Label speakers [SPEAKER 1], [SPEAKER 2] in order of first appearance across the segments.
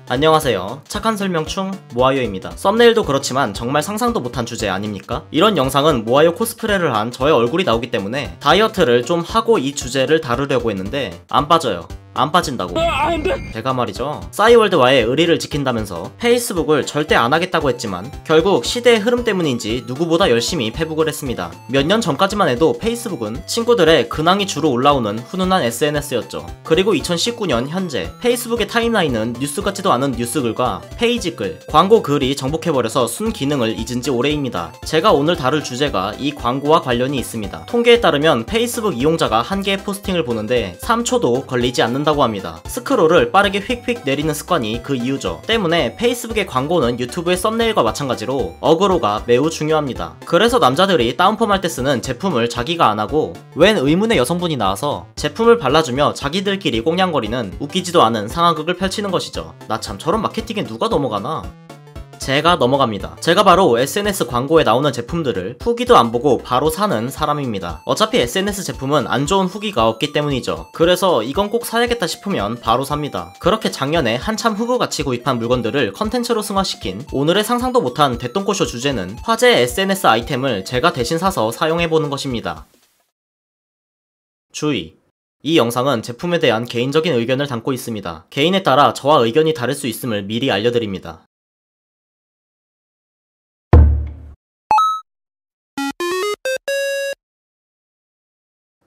[SPEAKER 1] 안녕하세요. 착한 설명충 모아요입니다. 썸네일도 그렇지만 정말 상상도 못한 주제 아닙니까? 이런 영상은 모아요 코스프레를 한 저의 얼굴이 나오기 때문에 다이어트를 좀 하고 이 주제를 다루려고 했는데 안 빠져요. 안 빠진다고. 제가 말이죠, 싸이월드와의 의리를 지킨다면서 페이스북을 절대 안 하겠다고 했지만 결국 시대의 흐름 때문인지 누구보다 열심히 페북을 했습니다. 몇 년 전까지만 해도 페이스북은 친구들의 근황이 주로 올라오는 훈훈한 SNS였죠. 그리고 2019년 현재 페이스북의 타임라인은 뉴스 같지도 않은 뉴스글과 페이지글, 광고 글이 정복해버려서 순기능을 잊은 지 오래입니다. 제가 오늘 다룰 주제가 이 광고와 관련이 있습니다. 통계에 따르면 페이스북 이용자가 한 개의 포스팅을 보는데 3초도 걸리지 않는다고 합니다. 스크롤을 빠르게 휙휙 내리는 습관이 그 이유죠. 때문에 페이스북의 광고는 유튜브의 썸네일과 마찬가지로 어그로가 매우 중요합니다. 그래서 남자들이 다운펌 할 때 쓰는 제품을 자기가 안하고 웬 의문의 여성분이 나와서 제품을 발라주며 자기들끼리 꽁냥거리는 웃기지도 않은 상황극을 펼치는 것이죠. 나 참 저런 마케팅에 누가 넘어가나? 제가 넘어갑니다. 제가 바로 SNS 광고에 나오는 제품들을 후기도 안 보고 바로 사는 사람입니다. 어차피 SNS 제품은 안 좋은 후기가 없기 때문이죠. 그래서 이건 꼭 사야겠다 싶으면 바로 삽니다. 그렇게 작년에 한참 흑우같이 구입한 물건들을 컨텐츠로 승화시킨 오늘의 상상도 못한 대똥꼬쇼 주제는 화제 SNS 아이템을 제가 대신 사서 사용해보는 것입니다. 주의! 이 영상은 제품에 대한 개인적인 의견을 담고 있습니다. 개인에 따라 저와 의견이 다를 수 있음을 미리 알려드립니다.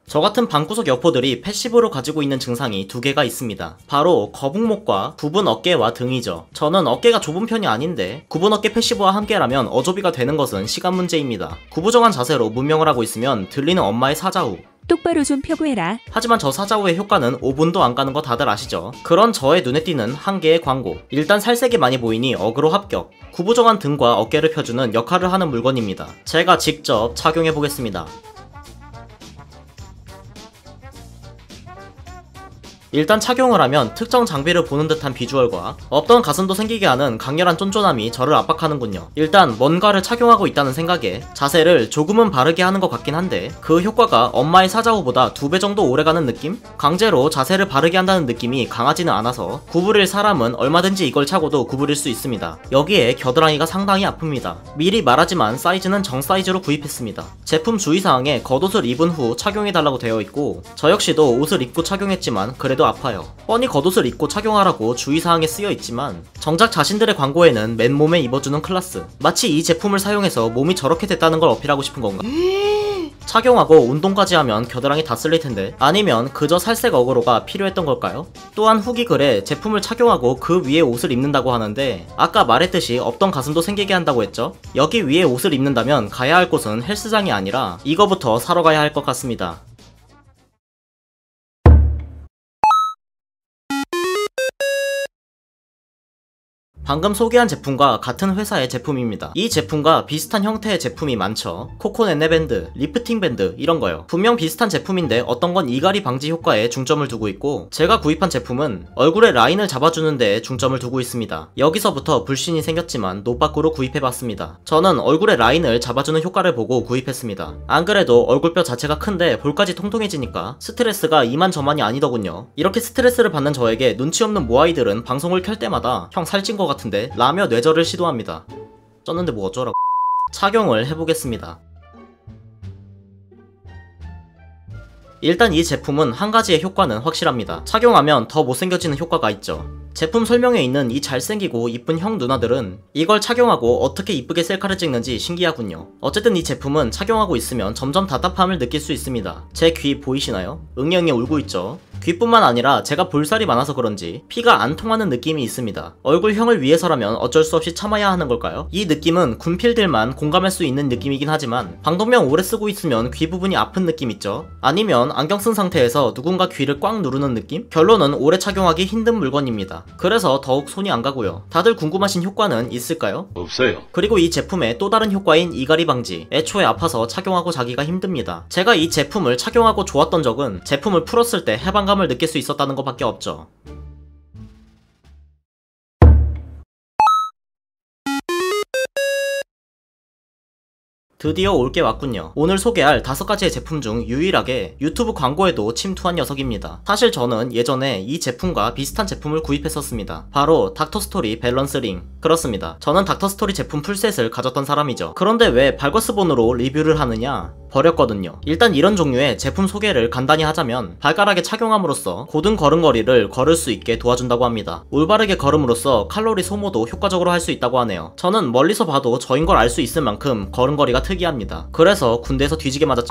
[SPEAKER 1] 저같은 방구석 여포들이 패시브로 가지고 있는 증상이 두 개가 있습니다. 바로 거북목과 굽은 어깨와 등이죠. 저는 어깨가 좁은 편이 아닌데 굽은 어깨 패시브와 함께라면 어조비가 되는 것은 시간 문제입니다. 구부정한 자세로 문명을 하고 있으면 들리는 엄마의 사자후,
[SPEAKER 2] 똑바로 좀 펴고해라.
[SPEAKER 1] 하지만 저 사자후의 효과는 5분도 안 가는 거 다들 아시죠? 그런 저의 눈에 띄는 한 개의 광고. 일단 살색이 많이 보이니 어그로 합격. 구부정한 등과 어깨를 펴주는 역할을 하는 물건입니다. 제가 직접 착용해보겠습니다. 일단 착용을 하면 특정 장비를 보는 듯한 비주얼과 없던 가슴도 생기게 하는 강렬한 쫀쫀함이 저를 압박하는군요. 일단 뭔가를 착용하고 있다는 생각에 자세를 조금은 바르게 하는 것 같긴 한데 그 효과가 엄마의 사자후보다 2배 정도 오래가는 느낌? 강제로 자세를 바르게 한다는 느낌이 강하지는 않아서 구부릴 사람은 얼마든지 이걸 차고도 구부릴 수 있습니다. 여기에 겨드랑이가 상당히 아픕니다. 미리 말하지만 사이즈는 정 사이즈로 구입했습니다. 제품 주의사항에 겉옷을 입은 후 착용해달라고 되어 있고 저 역시도 옷을 입고 착용했지만 그래도 아파요. 뻔히 겉옷을 입고 착용하라고 주의사항에 쓰여있지만 정작 자신들의 광고에는 맨몸에 입어주는 클라스. 마치 이 제품을 사용해서 몸이 저렇게 됐다는 걸 어필하고 싶은 건가? 착용하고 운동까지 하면 겨드랑이 다 쓸릴 텐데, 아니면 그저 살색 어그로가 필요했던 걸까요? 또한 후기 글에 제품을 착용하고 그 위에 옷을 입는다고 하는데 아까 말했듯이 없던 가슴도 생기게 한다고 했죠? 여기 위에 옷을 입는다면 가야 할 곳은 헬스장이 아니라 이거부터 사러 가야 할 것 같습니다. 방금 소개한 제품과 같은 회사의 제품입니다. 이 제품과 비슷한 형태의 제품이 많죠. 코코넷네 밴드, 리프팅 밴드 이런거요. 분명 비슷한 제품인데 어떤 건 이갈이 방지 효과에 중점을 두고 있고 제가 구입한 제품은 얼굴의 라인을 잡아주는 데에 중점을 두고 있습니다. 여기서부터 불신이 생겼지만 노빠꾸로 구입해봤습니다. 저는 얼굴의 라인을 잡아주는 효과를 보고 구입했습니다. 안 그래도 얼굴뼈 자체가 큰데 볼까지 통통해지니까 스트레스가 이만저만이 아니더군요. 이렇게 스트레스를 받는 저에게 눈치 없는 모아이들은 방송을 켤 때마다 형 살찐 거 같은데 라며 뇌절을 시도합니다. 쪘는데 뭐 어쩌라고. 착용을 해보겠습니다. 일단 이 제품은 한 가지의 효과는 확실합니다. 착용하면 더 못생겨지는 효과가 있죠. 제품 설명에 있는 이 잘생기고 이쁜 형 누나들은 이걸 착용하고 어떻게 이쁘게 셀카를 찍는지 신기하군요. 어쨌든 이 제품은 착용하고 있으면 점점 답답함을 느낄 수 있습니다. 제 귀 보이시나요? 응애응애 울고 있죠. 귀뿐만 아니라 제가 볼살이 많아서 그런지 피가 안 통하는 느낌이 있습니다. 얼굴형을 위해서라면 어쩔 수 없이 참아야 하는 걸까요? 이 느낌은 군필들만 공감할 수 있는 느낌이긴 하지만 방독면 오래 쓰고 있으면 귀 부분이 아픈 느낌 있죠? 아니면 안경 쓴 상태에서 누군가 귀를 꽉 누르는 느낌? 결론은 오래 착용하기 힘든 물건입니다. 그래서 더욱 손이 안 가고요. 다들 궁금하신 효과는 있을까요?
[SPEAKER 3] 없어요.
[SPEAKER 1] 그리고 이 제품의 또 다른 효과인 이갈이 방지. 애초에 아파서 착용하고 자기가 힘듭니다. 제가 이 제품을 착용하고 좋았던 적은 제품을 풀었을 때 해방감을 느낄 수 있었다는 것밖에 없죠. 드디어 올 게 왔군요. 오늘 소개할 5가지의 제품 중 유일하게 유튜브 광고에도 침투한 녀석입니다. 사실 저는 예전에 이 제품과 비슷한 제품을 구입했었습니다. 바로 닥터스토리 밸런스 링. 그렇습니다. 저는 닥터스토리 제품 풀셋을 가졌던 사람이죠. 그런데 왜 발거스본으로 리뷰를 하느냐? 버렸거든요. 일단 이런 종류의 제품 소개를 간단히 하자면 발가락에 착용함으로써 고든 걸음걸이를 걸을 수 있게 도와준다고 합니다. 올바르게 걸음으로써 칼로리 소모도 효과적으로 할 수 있다고 하네요. 저는 멀리서 봐도 저인 걸 알 수 있을 만큼 걸음걸이가 특이합니다. 그래서 군대에서 뒤지게 맞아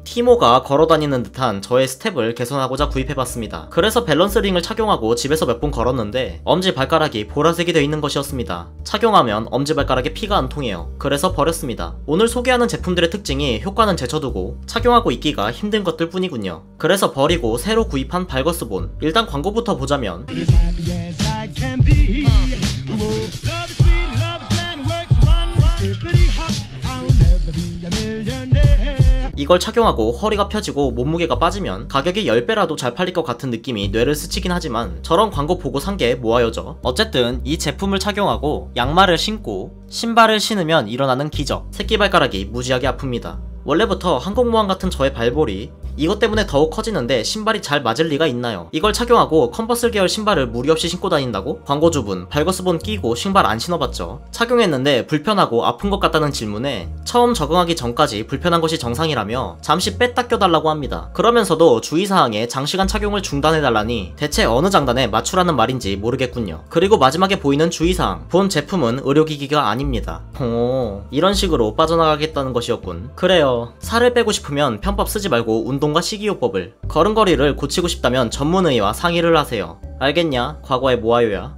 [SPEAKER 1] 티모가 걸어다니는 듯한 저의 스텝을 개선하고자 구입해봤습니다. 그래서 밸런스 링을 착용하고 집에서 몇 번 걸었는데 엄지발가락이 보라색이 되어 있는 것이었습니다. 착용하면 엄지발가락에 피가 안 통해요. 그래서 버렸습니다. 오늘 소개하는 제품들의 특징이 효과는 제쳐두고 착용하고 있기가 힘든 것들 뿐이군요. 그래서 버리고 새로 구입한 발거스본. 일단 광고부터 보자면 이걸 착용하고 허리가 펴지고 몸무게가 빠지면 가격이 10배라도 잘 팔릴 것 같은 느낌이 뇌를 스치긴 하지만 저런 광고 보고 산 게 모아요죠. 어쨌든 이 제품을 착용하고 양말을 신고 신발을 신으면 일어나는 기적. 새끼발가락이 무지하게 아픕니다. 원래부터 항공모함 같은 저의 발볼이 이것 때문에 더욱 커지는데 신발이 잘 맞을 리가 있나요? 이걸 착용하고 컨버스 계열 신발을 무리 없이 신고 다닌다고? 광고주분 발거스본 끼고 신발 안 신어봤죠? 착용했는데 불편하고 아픈 것 같다는 질문에 처음 적응하기 전까지 불편한 것이 정상이라며 잠시 뺐다 껴달라고 합니다. 그러면서도 주의사항에 장시간 착용을 중단해달라니 대체 어느 장단에 맞추라는 말인지 모르겠군요. 그리고 마지막에 보이는 주의사항. 본 제품은 의료기기가 아닙니다. 이런 식으로 빠져나가겠다는 것이었군. 그래요. 살을 빼고 싶으면 편법 쓰지 말고 운동과 식이요법을, 걸음걸이를 고치고 싶다면 전문의와 상의를 하세요. 알겠냐? 과거의 모아요야.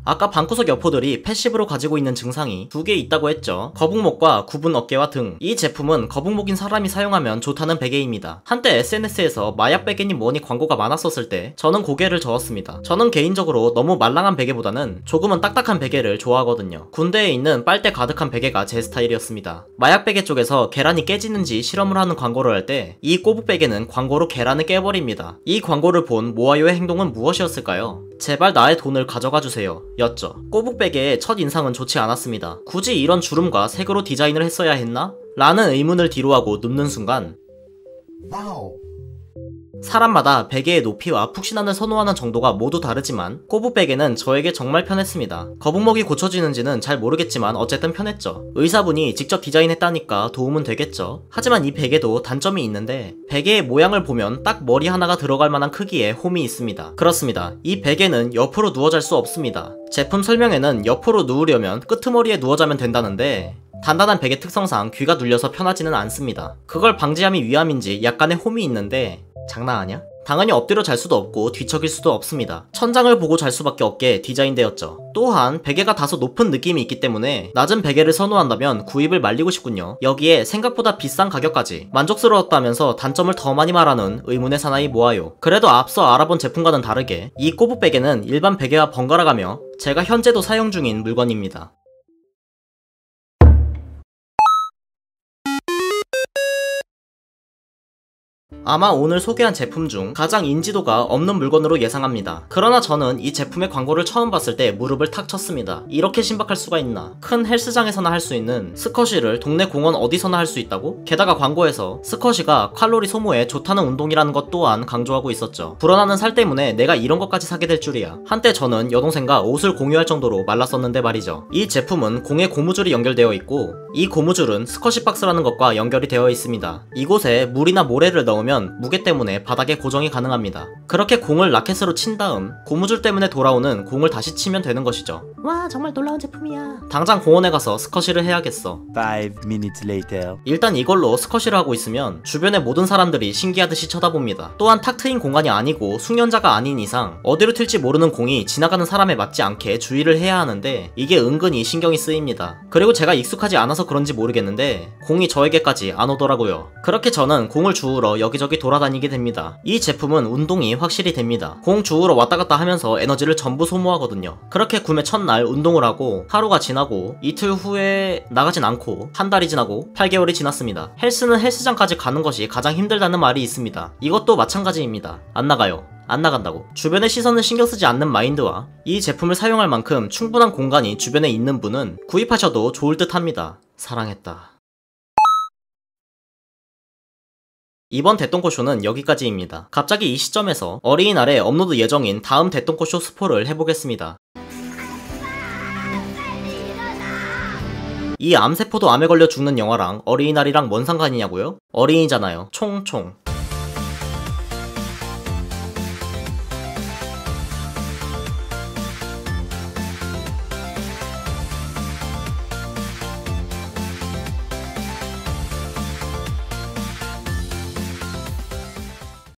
[SPEAKER 1] 아까 방구석 여포들이 패시브로 가지고 있는 증상이 2개 있다고 했죠. 거북목과 굽은 어깨와 등. 이 제품은 거북목인 사람이 사용하면 좋다는 베개입니다. 한때 SNS에서 마약 베개니 뭐니 광고가 많았었을 때 저는 고개를 저었습니다. 저는 개인적으로 너무 말랑한 베개보다는 조금은 딱딱한 베개를 좋아하거든요. 군대에 있는 빨대 가득한 베개가 제 스타일이었습니다. 마약 베개 쪽에서 계란이 깨지는지 실험을 하는 광고를 할 때 이 꼬북 베개는 광고로 계란을 깨버립니다. 이 광고를 본 모아요의 행동은 무엇이었을까요? 제발 나의 돈을 가져가주세요 였죠. 꼬북베개의 첫 인상은 좋지 않았습니다. 굳이 이런 주름과 색으로 디자인을 했어야 했나? 라는 의문을 뒤로하고 눕는 순간 사람마다 베개의 높이와 푹신함을 선호하는 정도가 모두 다르지만 꼬북베개는 저에게 정말 편했습니다. 거북목이 고쳐지는지는 잘 모르겠지만 어쨌든 편했죠. 의사분이 직접 디자인했다니까 도움은 되겠죠. 하지만 이 베개도 단점이 있는데 베개의 모양을 보면 딱 머리 하나가 들어갈 만한 크기의 홈이 있습니다. 그렇습니다. 이 베개는 옆으로 누워 잘 수 없습니다. 제품 설명에는 옆으로 누우려면 끄트머리에 누워 자면 된다는데 단단한 베개 특성상 귀가 눌려서 편하지는 않습니다. 그걸 방지함이 위함인지 약간의 홈이 있는데 장난하냐? 당연히 엎드려 잘 수도 없고 뒤척일 수도 없습니다. 천장을 보고 잘 수밖에 없게 디자인되었죠. 또한 베개가 다소 높은 느낌이 있기 때문에 낮은 베개를 선호한다면 구입을 말리고 싶군요. 여기에 생각보다 비싼 가격까지 만족스러웠다면서 단점을 더 많이 말하는 의문의 사나이 모아요. 그래도 앞서 알아본 제품과는 다르게 이 꼬북 베개는 일반 베개와 번갈아가며 제가 현재도 사용 중인 물건입니다. 아마 오늘 소개한 제품 중 가장 인지도가 없는 물건으로 예상합니다. 그러나 저는 이 제품의 광고를 처음 봤을 때 무릎을 탁 쳤습니다. 이렇게 신박할 수가 있나. 큰 헬스장에서나 할 수 있는 스쿼시를 동네 공원 어디서나 할 수 있다고? 게다가 광고에서 스쿼시가 칼로리 소모에 좋다는 운동이라는 것 또한 강조하고 있었죠. 불어나는 살 때문에 내가 이런 것까지 사게 될 줄이야. 한때 저는 여동생과 옷을 공유할 정도로 말랐었는데 말이죠. 이 제품은 공에 고무줄이 연결되어 있고 이 고무줄은 스쿼시 박스라는 것과 연결이 되어 있습니다. 이곳에 물이나 모래를 넣으면 무게 때문에 바닥에 고정이 가능합니다. 그렇게 공을 라켓으로 친 다음 고무줄 때문에 돌아오는 공을 다시 치면 되는 것이죠. 와, 정말 놀라운 제품이야. 당장 공원에 가서 스쿼시를 해야겠어.
[SPEAKER 2] 5 minutes later.
[SPEAKER 1] 일단 이걸로 스쿼시를 하고 있으면 주변의 모든 사람들이 신기하듯이 쳐다봅니다. 또한 탁 트인 공간이 아니고 숙련자가 아닌 이상 어디로 튈지 모르는 공이 지나가는 사람에 맞지 않게 주의를 해야 하는데 이게 은근히 신경이 쓰입니다. 그리고 제가 익숙하지 않아서 그런지 모르겠는데 공이 저에게까지 안 오더라고요. 그렇게 저는 공을 주우러 여기저기 돌아다니게 됩니다. 이 제품은 운동이 확실히 됩니다. 공 주우러 왔다 갔다 하면서 에너지를 전부 소모하거든요. 그렇게 구매 첫날 운동을 하고 하루가 지나고 이틀 후에 나가진 않고 한 달이 지나고 8개월이 지났습니다. 헬스는 헬스장까지 가는 것이 가장 힘들다는 말이 있습니다. 이것도 마찬가지입니다. 안 나가요. 안 나간다고. 주변의 시선을 신경 쓰지 않는 마인드와 이 제품을 사용할 만큼 충분한 공간이 주변에 있는 분은 구입하셔도 좋을 듯 합니다. 사랑했다. 이번 대똥꼬쇼는 여기까지입니다. 갑자기 이 시점에서 어린이날에 업로드 예정인 다음 대똥꼬쇼 스포를 해보겠습니다. 이 암세포도 암에 걸려 죽는 영화랑 어린이날이랑 뭔 상관이냐고요? 어린이잖아요. 총총.